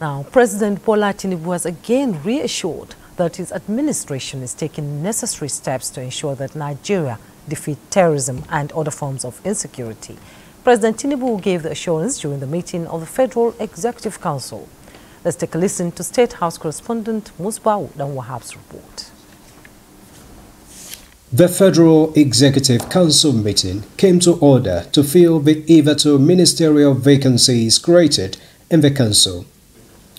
Now, President Bola Tinubu has again reassured that his administration is taking necessary steps to ensure that Nigeria defeats terrorism and other forms of insecurity. President Tinubu gave the assurance during the meeting of the Federal Executive Council. Let's take a listen to State House correspondent Musbau Danwahab's report. The Federal Executive Council meeting came to order to fill the hitherto ministerial vacancies created in the Council.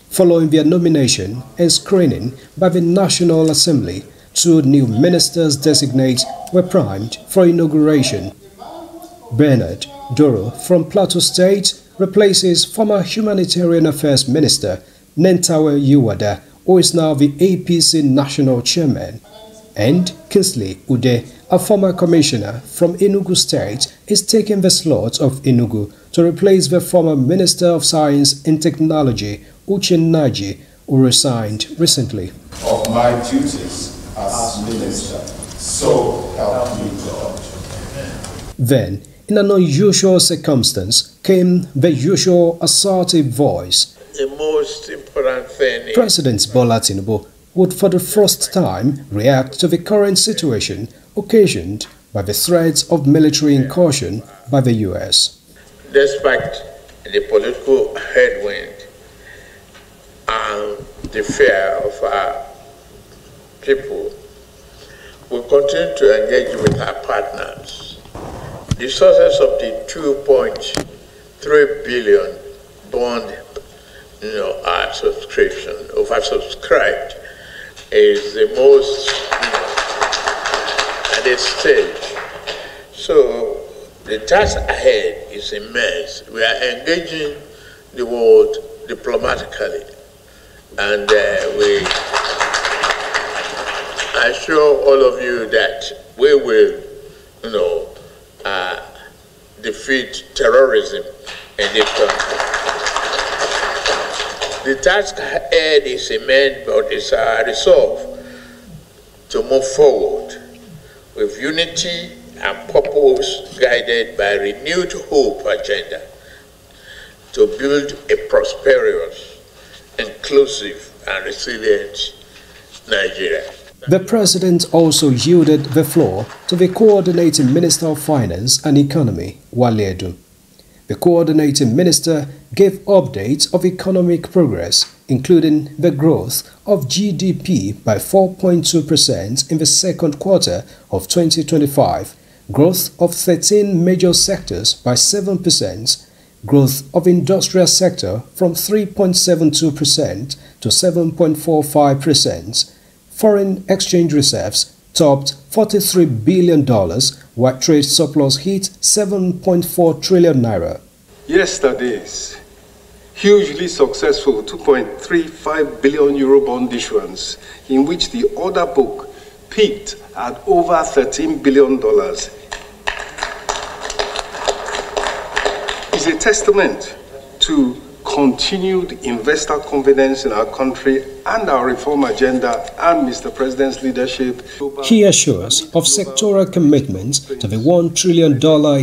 Following their nomination and screening by the National Assembly, 2 new ministers designate were primed for inauguration. Bernard Doro from Plateau State replaces former Humanitarian Affairs Minister Nentawe Yuwada, who is now the APC National Chairman. And Kingsley Ude, a former commissioner from Enugu State, is taking the slot of Enugu to replace the former Minister of Science and Technology, Uche Naji, who resigned recently. Of my duties as minister, so help me God. Then, in an unusual circumstance, came the usual assertive voice. The most important thing is President Bola Tinubu would for the first time react to the current situation occasioned by the threats of military incursion by the U.S. Despite the political headwind and the fear of our people, we continue to engage with our partners. The sources of the 2.3 billion bond, our subscription, oversubscribed, is the most at this stage. So the task ahead is immense. We are engaging the world diplomatically, and we assure all of you that we will, defeat terrorism in this country. The task ahead is immense, but it's our resolve to move forward with unity and purpose, guided by renewed hope agenda to build a prosperous, inclusive, and resilient Nigeria. The President also yielded the floor to the Coordinating Minister of Finance and Economy, Wale Edun. The Coordinating Minister gave updates of economic progress, including the growth of GDP by 4.2% in the second quarter of 2025, growth of 13 major sectors by 7%, growth of industrial sector from 3.72% to 7.45%, foreign exchange reserves topped $43 billion, while trade surplus hit 7.4 trillion naira. Yesterday's hugely successful 2.35 billion euro bond issuance, in which the order book peaked at over $13 billion, is a testament to continued investor confidence in our country and our reform agenda and Mr. President's leadership. He assures of sectoral commitments to the $1 trillion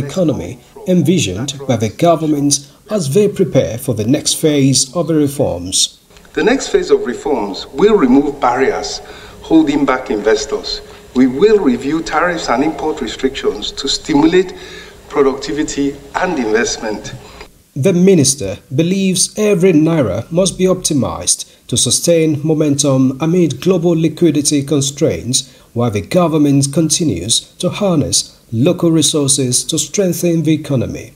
economy envisioned by the government as they prepare for the next phase of the reforms. The next phase of reforms will remove barriers holding back investors. We will review tariffs and import restrictions to stimulate productivity and investment. The minister believes every naira must be optimized to sustain momentum amid global liquidity constraints, while the government continues to harness local resources to strengthen the economy.